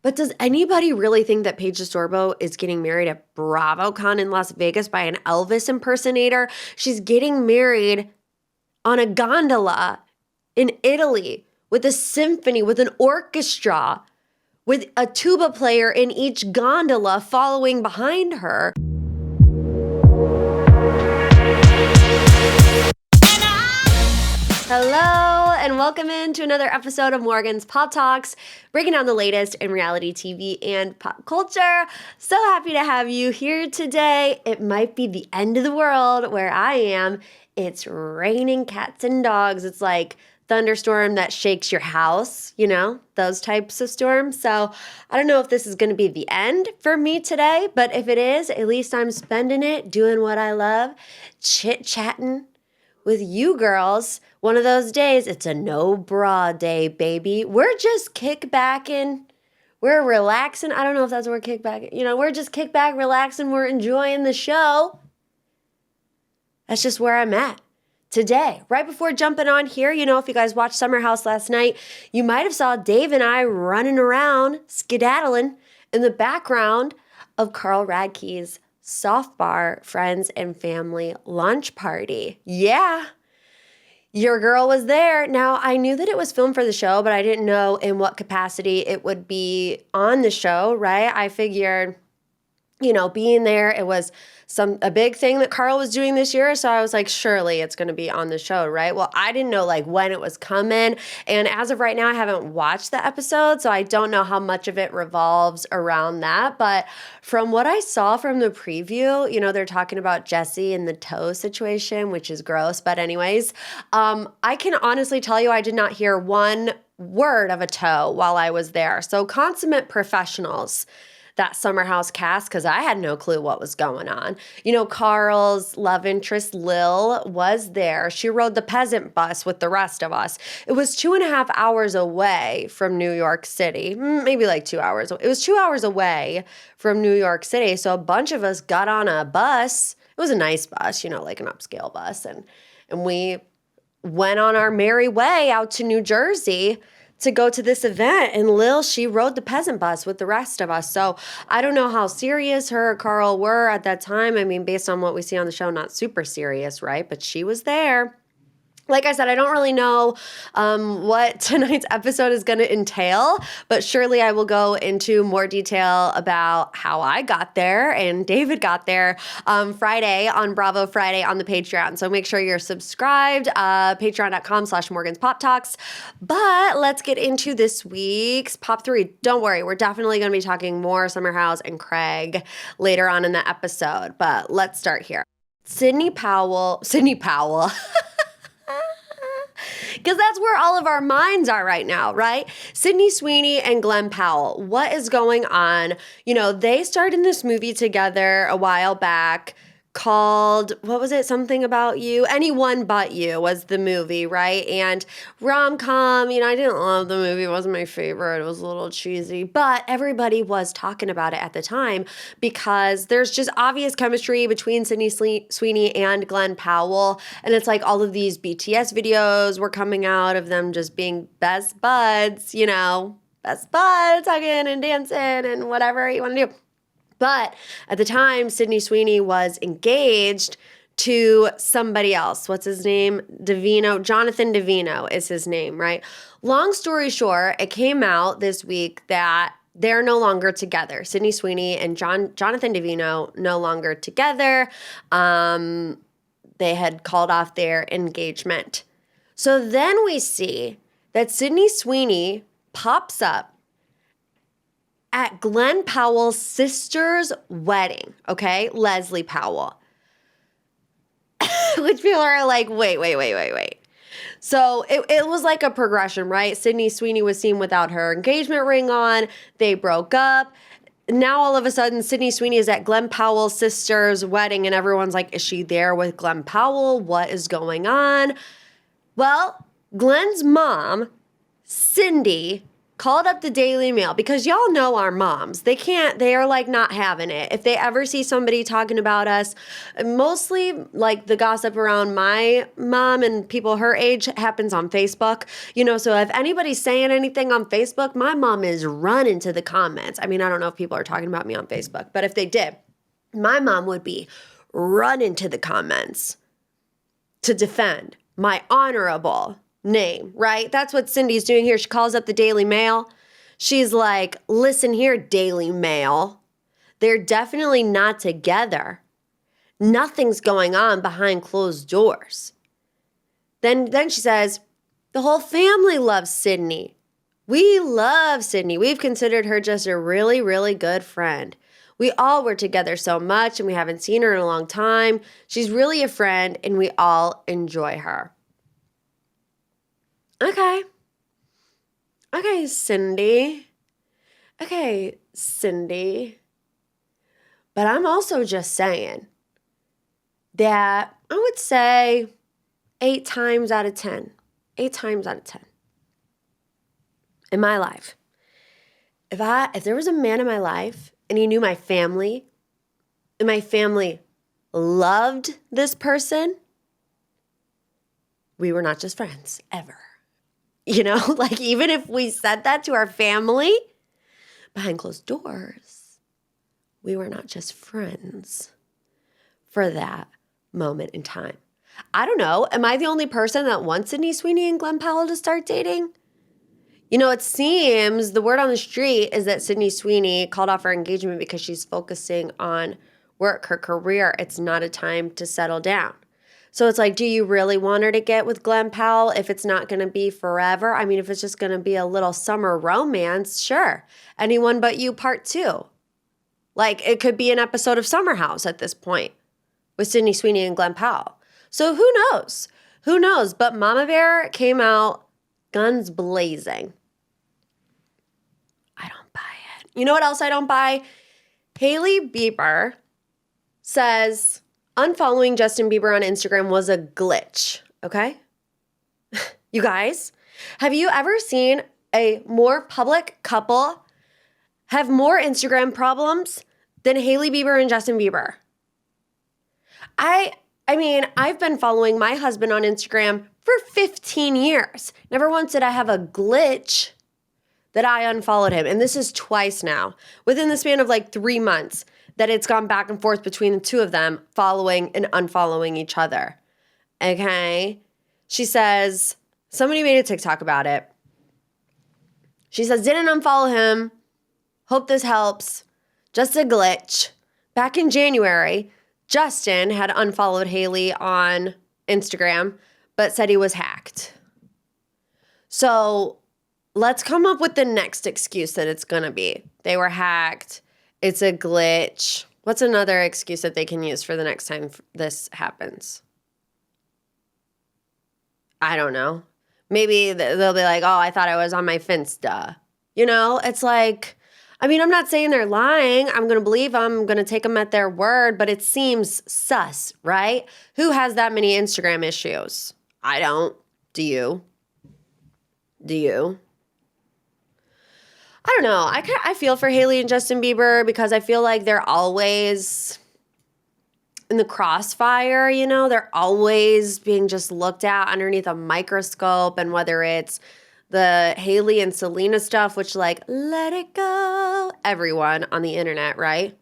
But does anybody really think that Paige DeSorbo is getting married at BravoCon in Las Vegas by an Elvis impersonator? She's getting married on a gondola in Italy with a symphony, with an orchestra, with a tuba player in each gondola following behind her. Hello, and welcome into another episode of Morgan's Pop Talks, breaking down the latest in reality TV and pop culture. So happy to have you here today. It might be the end of the world where I am. It's raining cats and dogs. It's like thunderstorm that shakes your house, you know, those types of storms. So I don't know if this is going to be the end for me today, but if it is, at least I'm spending it doing what I love, chit-chatting with you girls. One of those days, it's a no bra day, baby. We're just kickbacking. We're relaxing. I don't know if that's where kickback, we're just kick back, relaxing. We're enjoying the show. That's just where I'm at today. Right before jumping on here, if you guys watched Summer House last night, you might have saw Dave and I running around, skedaddling in the background of Carl Radke's Soft Bar Friends and Family lunch party. Yeah. Your girl was there. Now, I knew that it was filmed for the show, but I didn't know in what capacity it would be on the show, right? I figured, being there, it was a big thing that Carl was doing this year. So I was like, surely it's going to be on the show, right? Well, I didn't know when it was coming. And as of right now, I haven't watched the episode, so I don't know how much of it revolves around that. But from what I saw from the preview, they're talking about Jesse and the toe situation, which is gross. But anyways, I can honestly tell you I did not hear one word of a toe while I was there. So consummate professionals, that Summer House cast, because I had no clue what was going on. Carl's love interest, Lil, was there. She rode the peasant bus with the rest of us. It was 2.5 hours away from New York City, maybe 2 hours. It was 2 hours away from New York City, so a bunch of us got on a bus. It was a nice bus, like an upscale bus, and we went on our merry way out to New Jersey to go to this event, and Lil, she rode the peasant bus with the rest of us. So I don't know how serious her or Carl were at that time. I mean, based on what we see on the show, not super serious, right? But she was there. Like I said, I don't really know what tonight's episode is going to entail, but surely I will go into more detail about how I got there and David got there Friday on Bravo Friday on the Patreon. So make sure you're subscribed, patreon.com/Morgan's Pop Talks. But let's get into this week's Pop 3. Don't worry, we're definitely going to be talking more Summer House and Craig later on in the episode. But let's start here. Sydney Powell. Because that's where all of our minds are right now, right? Sydney Sweeney and Glen Powell. What is going on? They starred in this movie together a while back called, what was it? Something About You? Anyone But You was the movie, right? And rom-com, I didn't love the movie. It wasn't my favorite. It was a little cheesy. But everybody was talking about it at the time because there's just obvious chemistry between Sydney Sweeney and Glen Powell. And it's all of these BTS videos were coming out of them just being best buds, best buds, hugging and dancing and whatever you want to do. But at the time, Sydney Sweeney was engaged to somebody else. What's his name? Jonathan Davino is his name, right? Long story short, it came out this week that they're no longer together. Sydney Sweeney and Jonathan Davino no longer together. They had called off their engagement. So then we see that Sydney Sweeney pops up at Glen Powell's sister's wedding, okay? Leslie Powell. Which people are like, wait. So it was like a progression, right? Sydney Sweeney was seen without her engagement ring on. They broke up. Now all of a sudden, Sydney Sweeney is at Glen Powell's sister's wedding, and everyone's like, is she there with Glen Powell? What is going on? Well, Glen's mom, Cindy, called up the Daily Mail because y'all know our moms. They are like not having it. If they ever see somebody talking about us, mostly like the gossip around my mom and people her age happens on Facebook. So if anybody's saying anything on Facebook, my mom is running to the comments. I mean, I don't know if people are talking about me on Facebook, but if they did, my mom would be running to the comments to defend my honorable name, right? That's what Cindy's doing here. She calls up the Daily Mail. She's like, listen here, Daily Mail. They're definitely not together. Nothing's going on behind closed doors. Then she says, the whole family loves Sydney. We love Sydney. We've considered her just a really, really good friend. We all were together so much and we haven't seen her in a long time. She's really a friend and we all enjoy her. Okay, Cindy. But I'm also just saying that I would say 8 times out of 10 in my life, if there was a man in my life and he knew my family and my family loved this person, we were not just friends ever. Like even if we said that to our family behind closed doors, we were not just friends for that moment in time. I don't know. Am I the only person that wants Sydney Sweeney and Glen Powell to start dating? It seems the word on the street is that Sydney Sweeney called off her engagement because she's focusing on work, her career. It's not a time to settle down. So it's like, do you really want her to get with Glen Powell if it's not going to be forever? I mean, if it's just going to be a little summer romance, sure. Anyone But You Part 2. Like, it could be an episode of Summer House at this point with Sydney Sweeney and Glen Powell. So who knows? Who knows? But Mama Bear came out guns blazing. I don't buy it. You know what else I don't buy? Hailey Bieber says unfollowing Justin Bieber on Instagram was a glitch, okay? You guys, have you ever seen a more public couple have more Instagram problems than Hailey Bieber and Justin Bieber? I mean, I've been following my husband on Instagram for 15 years. Never once did I have a glitch that I unfollowed him. And this is twice now, within the span of like 3 months, that it's gone back and forth between the two of them following and unfollowing each other. Okay? She says, somebody made a TikTok about it. She says, didn't unfollow him. Hope this helps. Just a glitch. Back in January, Justin had unfollowed Hailey on Instagram, but said he was hacked. So let's come up with the next excuse that it's going to be. They were hacked. It's a glitch. What's another excuse that they can use for the next time this happens? I don't know. Maybe they'll be like, oh, I thought I was on my Finsta. It's like, I mean, I'm not saying they're lying. I'm going to believe them. I'm going to take them at their word, but it seems sus, right? Who has that many Instagram issues? I don't. Do you? I don't know. I feel for Hailey and Justin Bieber because I feel like they're always in the crossfire, They're always being just looked at underneath a microscope, and whether it's the Hailey and Selena stuff, which like, let it go, everyone on the internet, right?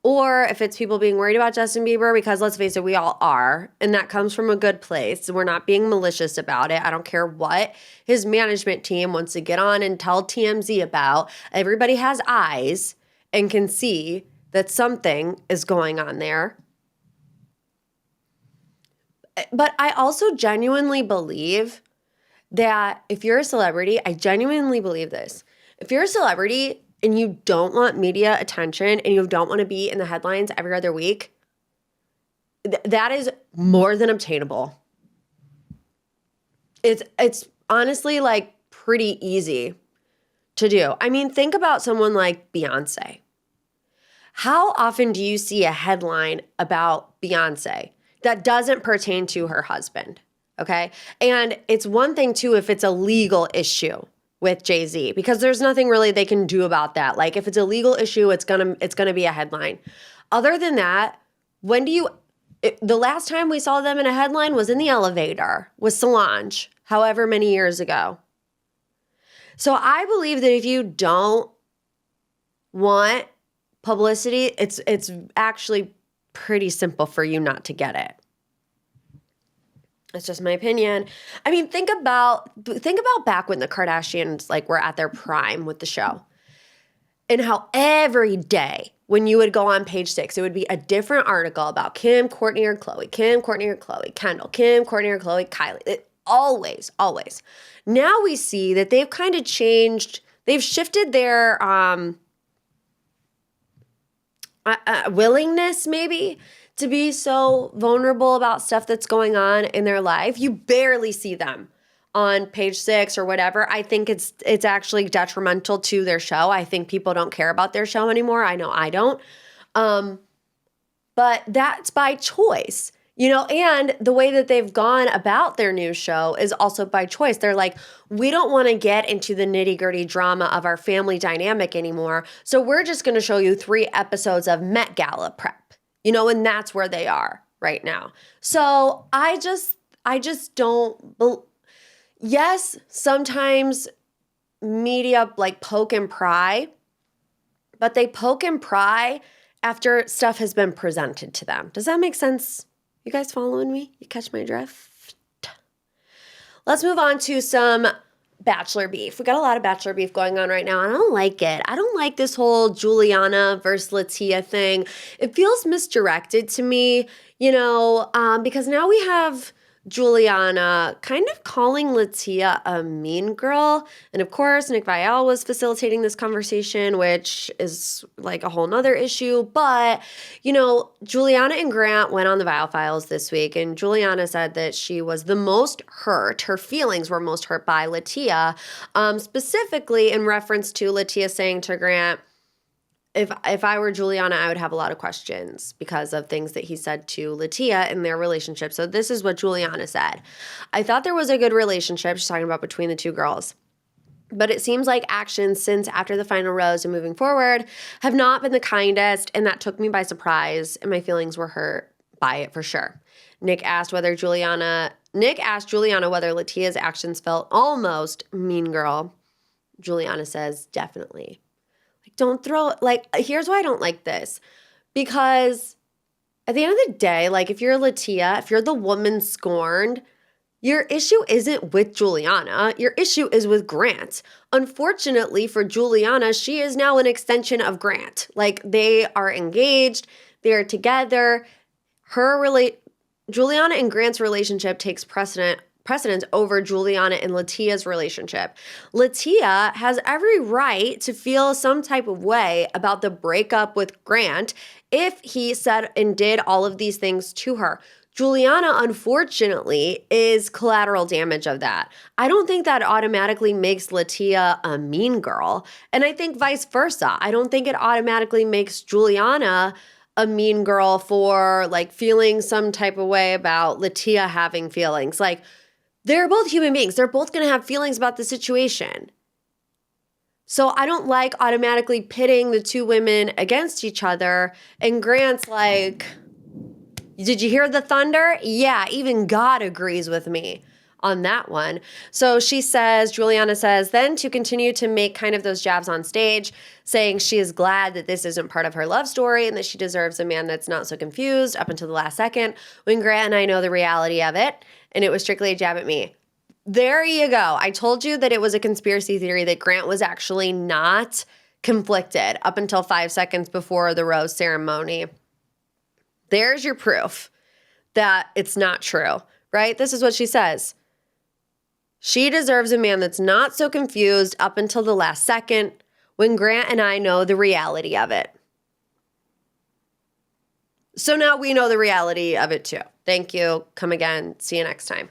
Or if it's people being worried about Justin Bieber, because let's face it, we all are. And that comes from a good place. We're not being malicious about it. I don't care what his management team wants to get on and tell TMZ about. Everybody has eyes and can see that something is going on there. But I also genuinely believe that if you're a celebrity, I genuinely believe this. If you're a celebrity and you don't want media attention and you don't want to be in the headlines every other week, that is more than obtainable. It's honestly like pretty easy to do. I mean, think about someone like Beyonce. How often do you see a headline about Beyonce that doesn't pertain to her husband? Okay. And it's one thing too if it's a legal issue with Jay-Z because there's nothing really they can do about that. Like if it's a legal issue, it's gonna be a headline. Other than that, the last time we saw them in a headline was in the elevator with Solange, however many years ago. So I believe that if you don't want publicity, it's actually pretty simple for you not to get it. That's just my opinion. I mean, think about back when the Kardashians like were at their prime with the show. And how every day when you would go on page 6, it would be a different article about Kim, Kourtney, or Khloe, Kim, Kourtney, or Khloe, Kendall, Kim, Kourtney, or Khloe, Kylie. Always. Now we see that they've kind of changed. They've shifted their willingness maybe to be so vulnerable about stuff that's going on in their life. You barely see them on page 6 or whatever. I think it's actually detrimental to their show. I think people don't care about their show anymore. I know I don't. But that's by choice, and the way that they've gone about their new show is also by choice. They're like, we don't want to get into the nitty-gritty drama of our family dynamic anymore. So we're just going to show you 3 episodes of Met Gala prep, and that's where they are right now. So I just don't yes, sometimes media like poke and pry, but they poke and pry after stuff has been presented to them. Does that make sense? You guys following me? You catch my drift? Let's move on to some Bachelor beef. We got a lot of Bachelor beef going on right now, and I don't like it. I don't like this whole Juliana versus Latia thing. It feels misdirected to me, because now we have Juliana kind of calling Latia a mean girl. And of course, Nick Viall was facilitating this conversation, which is like a whole nother issue. But, Juliana and Grant went on the Viall Files this week, and Juliana said that she was the most hurt. Her feelings were most hurt by Latia, specifically in reference to Latia saying to Grant, If I were Juliana, I would have a lot of questions because of things that he said to Latia in their relationship. So this is what Juliana said. I thought there was a good relationship, she's talking about between the two girls. But it seems like actions since after the final rose and moving forward have not been the kindest, and that took me by surprise, and my feelings were hurt by it for sure. Nick asked Juliana whether Latia's actions felt almost mean girl. Juliana says, definitely. Here's why I don't like this. Because at the end of the day, if you're Latia, if you're the woman scorned, your issue isn't with Juliana. Your issue is with Grant. Unfortunately for Juliana, she is now an extension of Grant. They are engaged. They are together. Juliana and Grant's relationship takes precedence over Juliana and Latia's relationship. Latia has every right to feel some type of way about the breakup with Grant if he said and did all of these things to her. Juliana, unfortunately, is collateral damage of that. I don't think that automatically makes Latia a mean girl. And I think vice versa. I don't think it automatically makes Juliana a mean girl for feeling some type of way about Latia having feelings. They're both human beings. They're both going to have feelings about the situation. So I don't like automatically pitting the two women against each other. And Grant's like, did you hear the thunder? Yeah, even God agrees with me on that one. So Juliana says, then to continue to make kind of those jabs on stage, saying she is glad that this isn't part of her love story and that she deserves a man that's not so confused up until the last second, when Grant and I know the reality of it. And it was strictly a jab at me. There you go. I told you that it was a conspiracy theory that Grant was actually not conflicted up until 5 seconds before the rose ceremony. There's your proof that it's not true, right? This is what she says. She deserves a man that's not so confused up until the last second, when Grant and I know the reality of it. So now we know the reality of it too. Thank you. Come again. See you next time.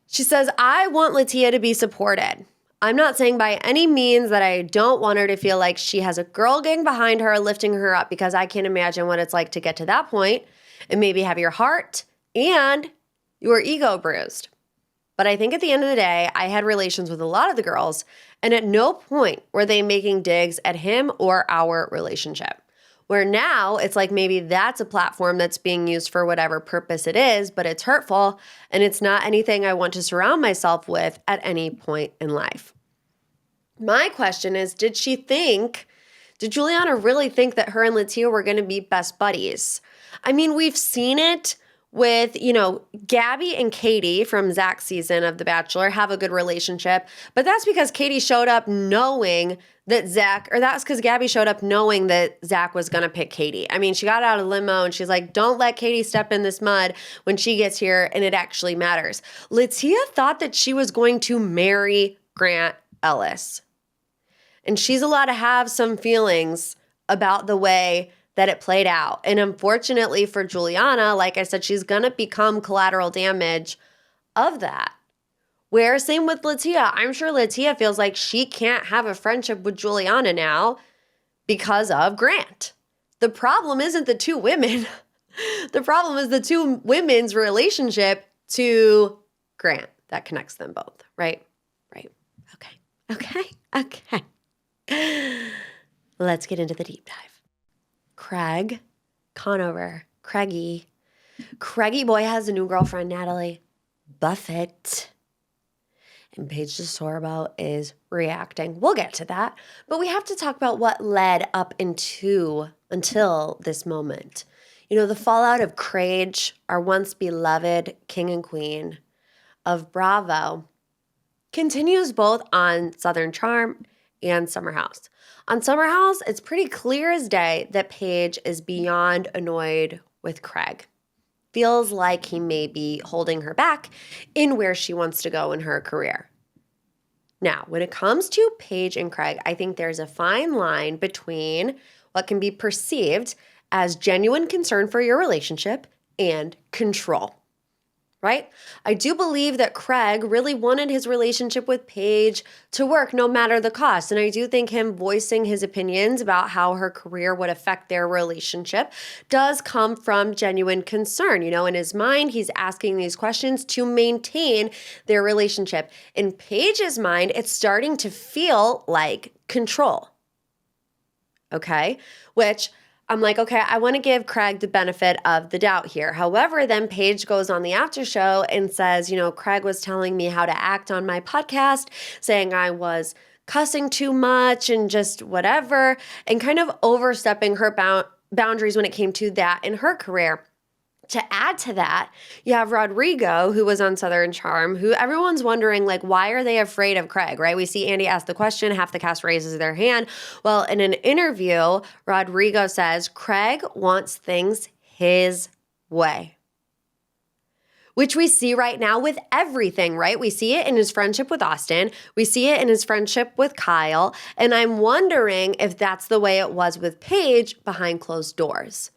She says, I want Latia to be supported. I'm not saying by any means that I don't want her to feel like she has a girl gang behind her lifting her up, because I can't imagine what it's like to get to that point and maybe have your heart and your ego bruised. But I think at the end of the day, I had relations with a lot of the girls, and at no point were they making digs at him or our relationship. Where now it's like maybe that's a platform that's being used for whatever purpose it is, but it's hurtful and it's not anything I want to surround myself with at any point in life. My question is, did Juliana really think that her and Latia were going to be best buddies? I mean, we've seen it with, Gabby and Katie from Zach's season of The Bachelor have a good relationship, but that's because Katie showed up knowing that that's because Gabby showed up knowing that Zach was going to pick Katie. I mean, she got out of the limo and she's like, don't let Katie step in this mud when she gets here and it actually matters. Latia thought that she was going to marry Grant Ellis. And she's allowed to have some feelings about the way that it played out. And unfortunately for Juliana, like I said, she's going to become collateral damage of that. Where same with Latia. I'm sure Latia feels like she can't have a friendship with Juliana now because of Grant. The problem isn't the two women. The problem is the two women's relationship to Grant that connects them both, right? Right. Okay. Let's get into the deep dive. Craig, Conover, Craigie boy has a new girlfriend, Natalie, Buffett, and Paige DeSorbo is reacting. We'll get to that, but we have to talk about what led up until this moment. The fallout of RHOBH, our once beloved king and queen of Bravo, continues both on Southern Charm and Summer House. On Summer House, it's pretty clear as day that Paige is beyond annoyed with Craig. Feels like he may be holding her back in where she wants to go in her career. Now, when it comes to Paige and Craig, I think there's a fine line between what can be perceived as genuine concern for your relationship and control. Right? I do believe that Craig really wanted his relationship with Paige to work no matter the cost. And I do think him voicing his opinions about how her career would affect their relationship does come from genuine concern. In his mind, he's asking these questions to maintain their relationship. In Paige's mind, it's starting to feel like control. Okay? Which I'm like, okay, I want to give Craig the benefit of the doubt here. However, then Paige goes on the after show and says, Craig was telling me how to act on my podcast, saying I was cussing too much and just whatever, and kind of overstepping her boundaries when it came to that in her career. To add to that, you have Rodrigo, who was on Southern Charm, who everyone's wondering, why are they afraid of Craig, right? We see Andy ask the question, half the cast raises their hand. Well, in an interview, Rodrigo says, Craig wants things his way. Which we see right now with everything, right? We see it in his friendship with Austin. We see it in his friendship with Kyle. And I'm wondering if that's the way it was with Paige behind closed doors.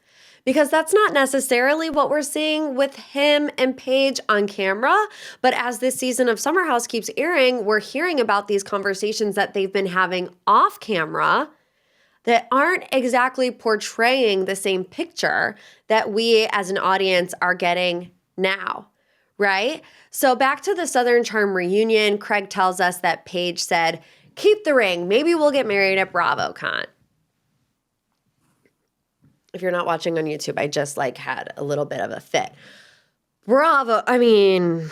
Because that's not necessarily what we're seeing with him and Paige on camera. But as this season of Summer House keeps airing, we're hearing about these conversations that they've been having off camera that aren't exactly portraying the same picture that we as an audience are getting now, right? So back to the Southern Charm reunion, Craig tells us that Paige said, keep the ring. Maybe we'll get married at BravoCon. If you're not watching on YouTube, I just had a little bit of a fit. Bravo. I mean,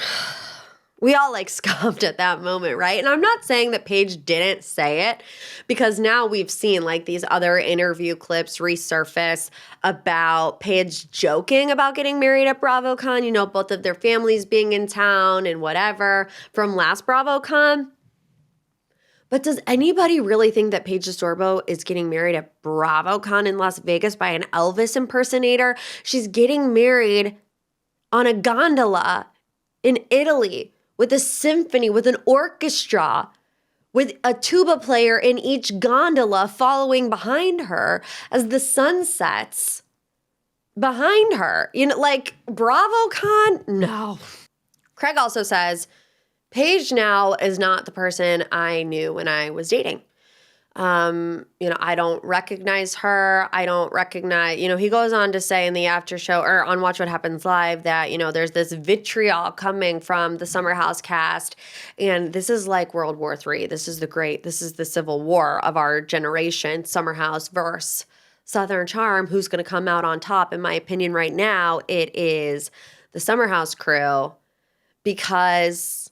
we all scoffed at that moment, right? And I'm not saying that Paige didn't say it, because now we've seen these other interview clips resurface about Paige joking about getting married at BravoCon, both of their families being in town and whatever from last BravoCon. But does anybody really think that Paige DeSorbo is getting married at BravoCon in Las Vegas by an Elvis impersonator? She's getting married on a gondola in Italy with a symphony, with an orchestra, with a tuba player in each gondola following behind her as the sun sets behind her. BravoCon? No. Craig also says, Paige now is not the person I knew when I was dating. I don't recognize her. I don't recognize, he goes on to say in the after show or on Watch What Happens Live that, there's this vitriol coming from the Summer House cast. And this is like World War III. This is the Civil War of our generation, Summer House versus Southern Charm. Who's going to come out on top? In my opinion, right now, it is the Summer House crew, because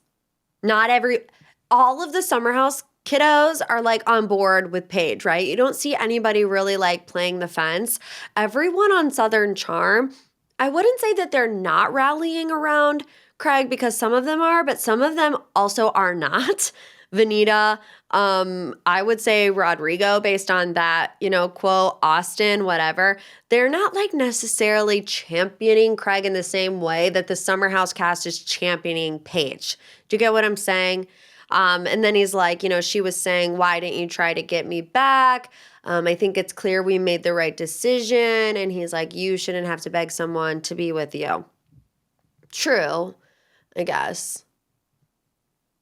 all of the Summer House kiddos are like on board with Paige, right? You don't see anybody really like playing the fence. Everyone on Southern Charm, I wouldn't say that they're not rallying around Craig, because some of them are, but some of them also are not. Vanita, I would say Rodrigo, based on that, quote, Austin, whatever. They're not like necessarily championing Craig in the same way that the Summer House cast is championing Paige. Do you get what I'm saying? And then he's like, she was saying, why didn't you try to get me back? I think it's clear we made the right decision. And he's like, you shouldn't have to beg someone to be with you. True, I guess.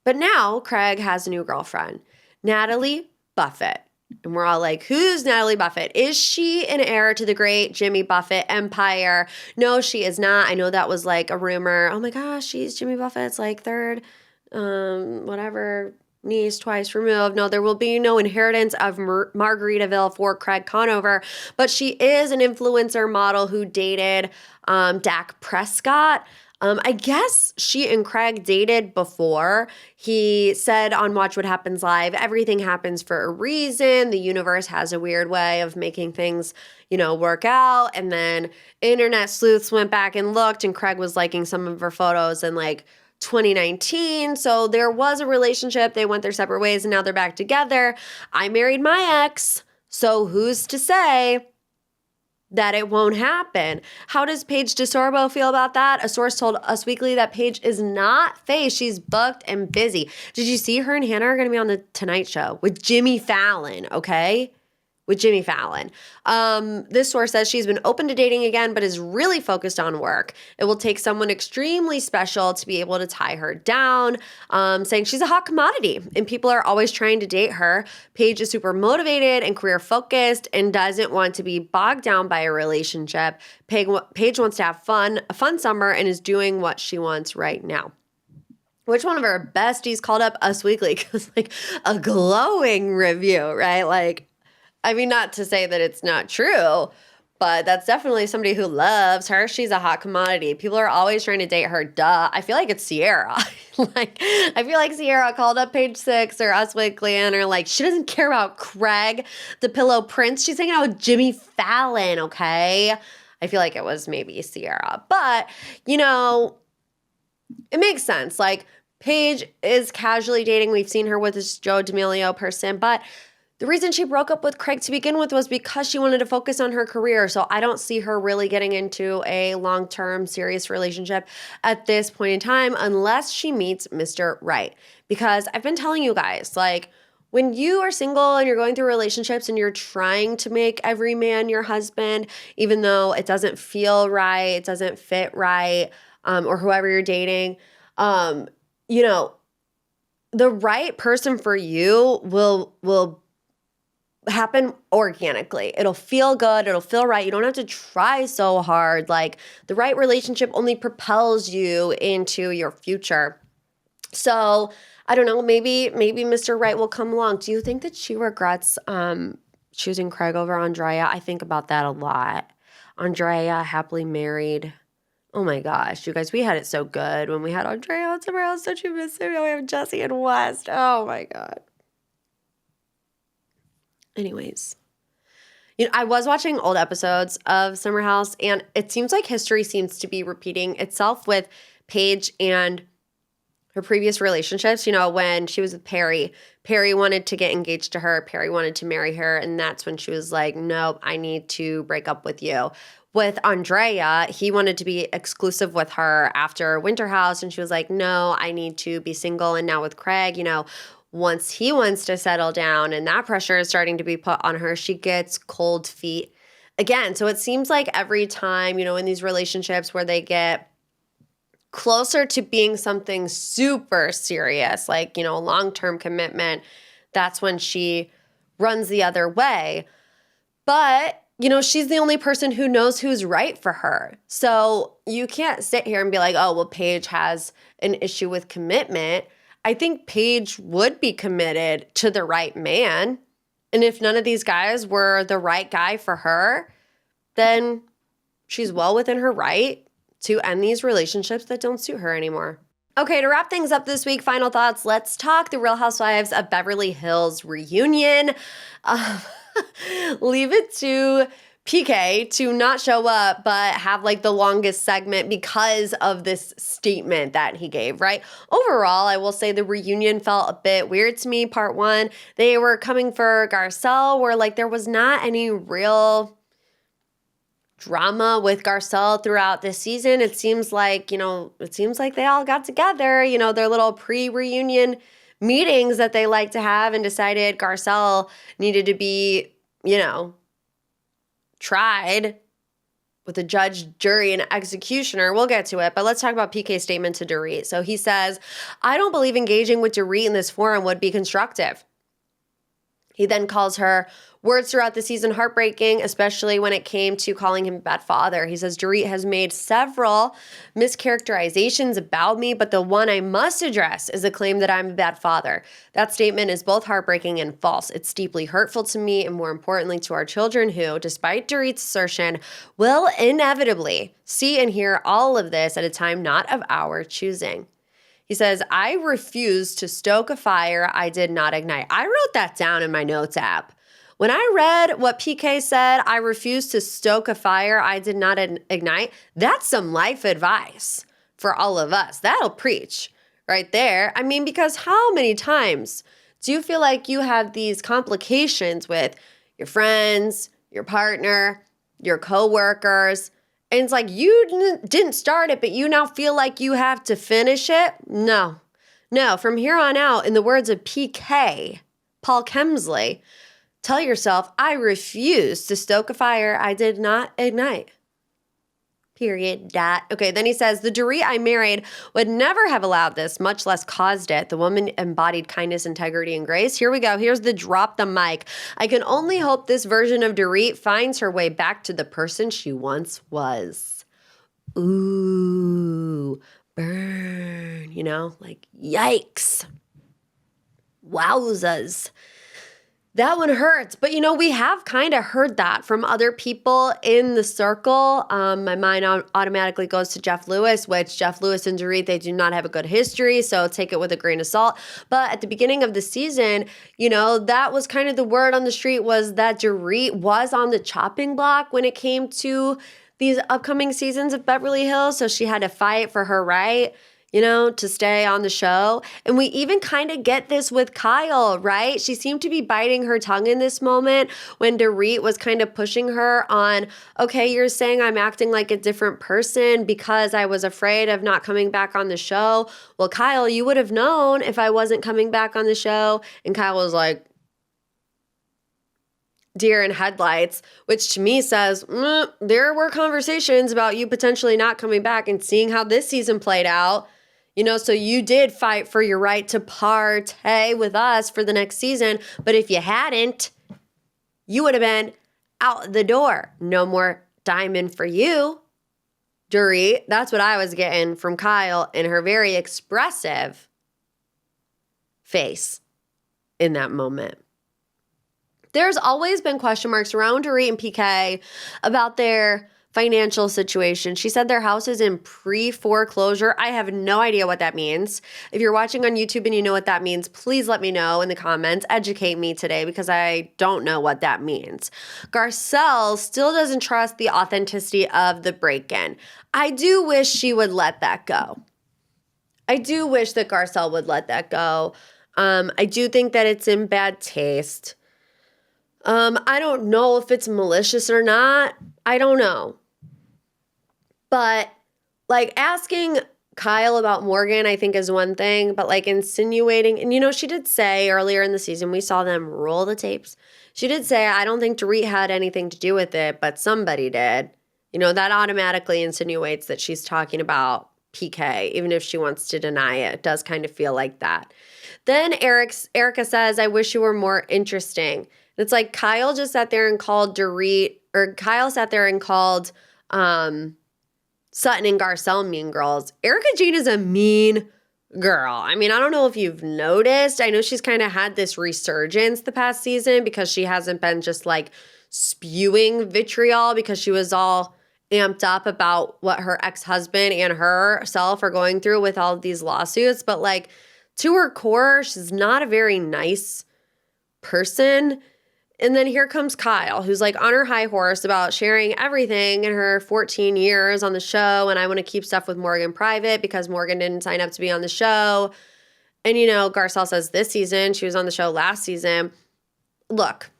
But now Craig has a new girlfriend, Natalie Buffett. And we're all like, who's Natalie Buffett? Is she an heir to the great Jimmy Buffett empire? No, she is not. I know that was like a rumor. Oh my gosh, she's Jimmy Buffett's like third niece twice removed. No, there will be no inheritance of Margaritaville for Craig Conover, but she is an influencer model who dated Dak Prescott. I guess she and Craig dated before. He said on Watch What Happens Live, everything happens for a reason. The universe has a weird way of making things, work out. And then internet sleuths went back and looked, and Craig was liking some of her photos in like 2019. So there was a relationship. They went their separate ways and now they're back together. I married my ex. So who's to say that it won't happen? How does Paige DeSorbo feel about that? A source told Us Weekly that Paige is not phased. She's booked and busy. Did you see her and Hannah are going to be on the Tonight Show with Jimmy Fallon, okay? With Jimmy Fallon. This source says she's been open to dating again, but is really focused on work. It will take someone extremely special to be able to tie her down, saying she's a hot commodity and people are always trying to date her. Paige is super motivated and career focused and doesn't want to be bogged down by a relationship. Paige wants to have a fun summer, and is doing what she wants right now. Which one of our besties called up Us Weekly? Because like a glowing review, right? Like, I mean, not to say that it's not true, but that's definitely somebody who loves her. She's a hot commodity. People are always trying to date her. Duh. I feel like it's Sierra. I feel like Sierra called up Page Six or Us Weekly and are like, she doesn't care about Craig, the Pillow Prince. She's hanging out with Jimmy Fallon, okay? I feel like it was maybe Sierra. But, it makes sense. Like, Paige is casually dating. We've seen her with this Joe D'Amelio person, but the reason she broke up with Craig to begin with was because she wanted to focus on her career. So I don't see her really getting into a long-term serious relationship at this point in time unless she meets Mr. Right. Because I've been telling you guys, like, when you are single and you're going through relationships and you're trying to make every man your husband, even though it doesn't feel right, it doesn't fit right, or whoever you're dating, the right person for you will happen organically. It'll feel good. It'll feel right. You don't have to try so hard. Like, the right relationship only propels you into your future. So I don't know, maybe Mr. Right will come along. Do you think that she regrets choosing Craig over Andrea? I think about that a lot. Andrea, happily married. Oh my gosh, you guys, we had it so good when we had Andrea on Summer House. Don't you miss it? Now we have Jesse and West. Oh my God. Anyways, I was watching old episodes of Summer House, and it seems like history seems to be repeating itself with Paige and her previous relationships. When she was with Perry wanted to get engaged to her. Perry wanted to marry her, and that's when she was like, nope, I need to break up with you. With Andrea, he wanted to be exclusive with her after Winter House, and she was like, no, I need to be single. And now with Craig, once he wants to settle down and that pressure is starting to be put on her, she gets cold feet again. So it seems like every time, in these relationships where they get closer to being something super serious, like, long-term commitment, that's when she runs the other way. But, she's the only person who knows who's right for her. So you can't sit here and be like, oh, well, Paige has an issue with commitment. I think Paige would be committed to the right man. And if none of these guys were the right guy for her, then she's well within her right to end these relationships that don't suit her anymore. Okay, to wrap things up this week, final thoughts. Let's talk the Real Housewives of Beverly Hills reunion. Leave it to PK to not show up, but have like the longest segment because of this statement that he gave, right? Overall, I will say the reunion felt a bit weird to me. Part one, they were coming for Garcelle, where like there was not any real drama with Garcelle throughout this season. It seems like, they all got together, their little pre-reunion meetings that they like to have and decided Garcelle needed to be, tried with a judge, jury, and executioner. We'll get to it, but let's talk about PK's statement to Dorit. So he says, I don't believe engaging with Dorit in this forum would be constructive. He then calls her words throughout the season heartbreaking, especially when it came to calling him a bad father. He says, Dorit has made several mischaracterizations about me, but the one I must address is the claim that I'm a bad father. That statement is both heartbreaking and false. It's deeply hurtful to me and more importantly to our children who, despite Dorit's assertion, will inevitably see and hear all of this at a time not of our choosing. He says, I refuse to stoke a fire I did not ignite. I wrote that down in my notes app. When I read what PK said, I refuse to stoke a fire I did not ignite, that's some life advice for all of us. That'll preach right there. I mean, because how many times do you feel like you have these complications with your friends, your partner, your coworkers, and it's like you didn't start it, but you now feel like you have to finish it? No. From here on out, in the words of PK, Paul Kemsley, tell yourself, I refuse to stoke a fire I did not ignite. Period. Okay, then he says, the Dorit I married would never have allowed this, much less caused it. The woman embodied kindness, integrity, and grace. Here we go. Here's the drop the mic. I can only hope this version of Dorit finds her way back to the person she once was. Ooh, burn, like yikes. Wowzas. That one hurts. But, we have kind of heard that from other people in the circle. My mind automatically goes to Jeff Lewis, which Jeff Lewis and Dorit, they do not have a good history, so take it with a grain of salt. But at the beginning of the season, that was kind of the word on the street was that Dorit was on the chopping block when it came to these upcoming seasons of Beverly Hills. So she had to fight for her right, to stay on the show. And we even kind of get this with Kyle, right? She seemed to be biting her tongue in this moment when Dorit was kind of pushing her on, okay, you're saying I'm acting like a different person because I was afraid of not coming back on the show. Well, Kyle, you would have known if I wasn't coming back on the show. And Kyle was like, deer in headlights, which to me says, there were conversations about you potentially not coming back and seeing how this season played out. So you did fight for your right to partay with us for the next season. But if you hadn't, you would have been out the door. No more diamond for you, Dorit. That's what I was getting from Kyle in her very expressive face in that moment. There's always been question marks around Dorit and PK about their financial situation. She said their house is in pre-foreclosure. I have no idea what that means. If you're watching on YouTube and you know what that means, please let me know in the comments. Educate me today because I don't know what that means. Garcelle still doesn't trust the authenticity of the break-in. I do wish she would let that go. I do wish that Garcelle would let that go. I do think that it's in bad taste. I don't know if it's malicious or not. I don't know. But like asking Kyle about Morgan, I think is one thing, but like insinuating, and she did say earlier in the season, we saw them roll the tapes. She did say, I don't think Dorit had anything to do with it, but somebody did. That automatically insinuates that she's talking about PK, even if she wants to deny it. It does kind of feel like that. Then Erica says, I wish you were more interesting. It's like Kyle just sat there and called Dorit, or Kyle sat there and called Sutton and Garcelle mean girls. Erica Jane is a mean girl. I mean, I don't know if you've noticed. I know she's kind of had this resurgence the past season because she hasn't been just like spewing vitriol because she was all amped up about what her ex-husband and herself are going through with all of these lawsuits. But like to her core, she's not a very nice person. And then here comes Kyle, who's like on her high horse about sharing everything in her 14 years on the show. And I want to keep stuff with Morgan private because Morgan didn't sign up to be on the show. And, you know, Garcelle says this season, she was on the show last season. Look,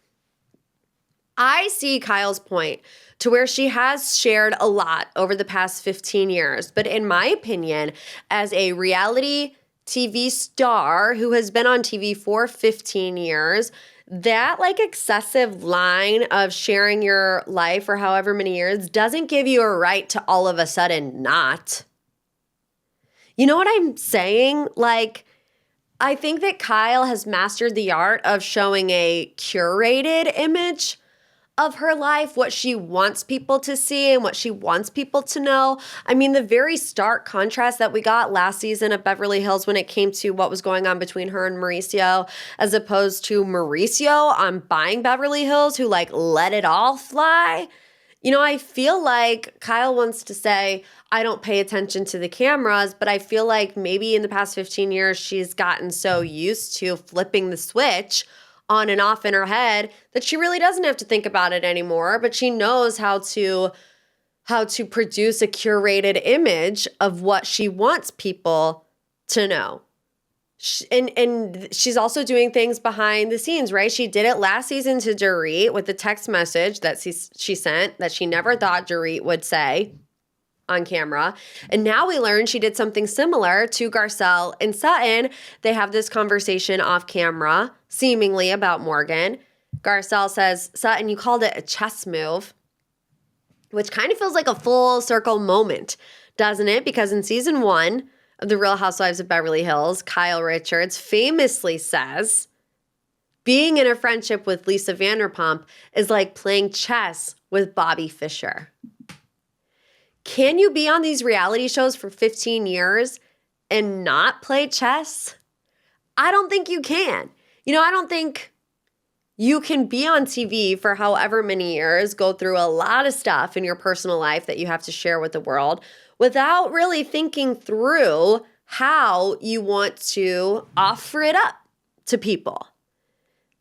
I see Kyle's point to where she has shared a lot over the past 15 years. But in my opinion, as a reality TV star who has been on TV for 15 years, that like excessive line of sharing your life for however many years doesn't give you a right to all of a sudden not. You know what I'm saying? Like, I think that Kyle has mastered the art of showing a curated image of her life, what she wants people to see and what she wants people to know. I mean, the very stark contrast that we got last season of Beverly Hills when it came to what was going on between her and Mauricio, as opposed to Mauricio on buying Beverly Hills, who like let it all fly. You know, I feel like Kyle wants to say, I don't pay attention to the cameras, but I feel like maybe in the past 15 years, she's gotten so used to flipping the switch on and off in her head that she really doesn't have to think about it anymore, but she knows how to produce a curated image of what she wants people to know. And she's also doing things behind the scenes, right? She did it last season to Dorit with the text message that she sent that she never thought Dorit would say on camera. And now we learn she did something similar to Garcelle and Sutton. They have this conversation off camera, seemingly about Morgan. Garcelle says, Sutton, you called it a chess move, which kind of feels like a full circle moment, doesn't it? Because in season 1 of The Real Housewives of Beverly Hills, Kyle Richards famously says, being in a friendship with Lisa Vanderpump is like playing chess with Bobby Fischer. Can you be on these reality shows for 15 years and not play chess? I don't think you can. You know, I don't think you can be on TV for however many years, go through a lot of stuff in your personal life that you have to share with the world without really thinking through how you want to offer it up to people.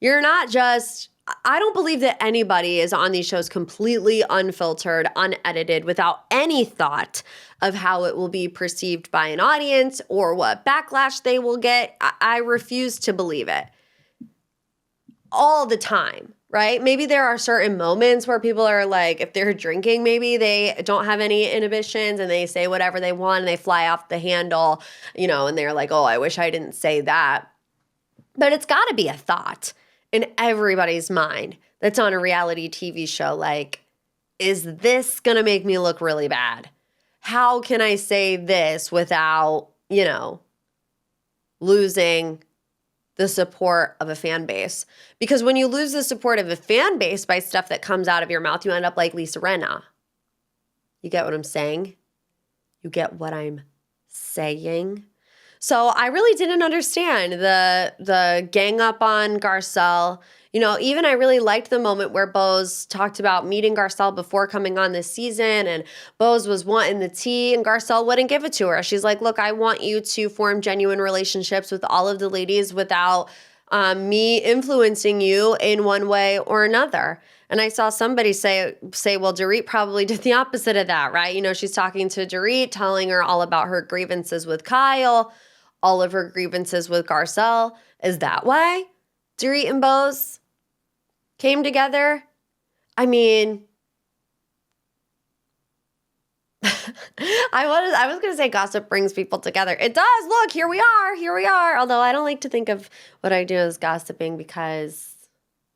You're not just... I don't believe that anybody is on these shows completely unfiltered, unedited, without any thought of how it will be perceived by an audience or what backlash they will get. I refuse to believe it. All the time, right? Maybe there are certain moments where people are like, if they're drinking, maybe they don't have any inhibitions and they say whatever they want and they fly off the handle, you know, and they're like, oh, I wish I didn't say that. But it's got to be a thought in everybody's mind that's on a reality TV show. Like, is this going to make me look really bad? How can I say this without, you know, losing the support of a fan base? Because when you lose the support of a fan base by stuff that comes out of your mouth, you end up like Lisa Rinna. You get what I'm saying? You get what I'm saying? So I really didn't understand the gang up on Garcelle. You know, even I really liked the moment where Bose talked about meeting Garcelle before coming on this season, and Bose was wanting the tea and Garcelle wouldn't give it to her. She's like, look, I want you to form genuine relationships with all of the ladies without me influencing you in one way or another. And I saw somebody say, well, Dorit probably did the opposite of that, right? You know, she's talking to Dorit, telling her all about her grievances with Kyle, all of her grievances with Garcelle. Is that why Dorit and Bose came together? I mean, I was going to say gossip brings people together. It does. Look, here we are. Although I don't like to think of what I do as gossiping because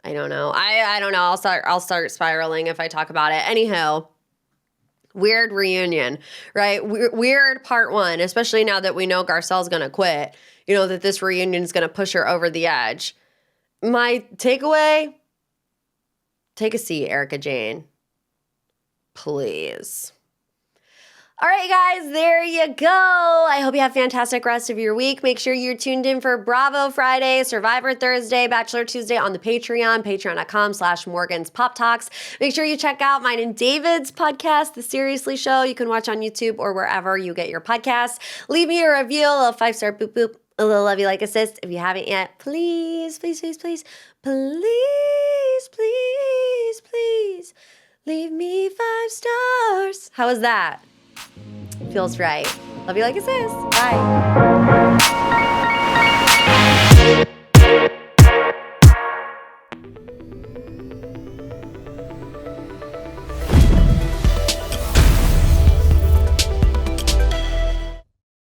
I don't know. I don't know. I'll start spiraling if I talk about it. Anyhow, weird reunion, right? Weird part 1, especially now that we know Garcelle's going to quit, you know, that this reunion is going to push her over the edge. My takeaway, Take a seat, Erica Jane. Please. All right, guys, there you go. I hope you have a fantastic rest of your week. Make sure you're tuned in for Bravo Friday, Survivor Thursday, Bachelor Tuesday on the Patreon, patreon.com/Morgan's Pop Talks. Make sure you check out mine and David's podcast, The Seriously Show. You can watch on YouTube or wherever you get your podcasts. Leave me a review, a little 5-star boop boop, a little love you like assist. If you haven't yet, please, please, please, please, please, please, please, leave me 5 stars. How was that? Feels right. Love you like it says. Bye.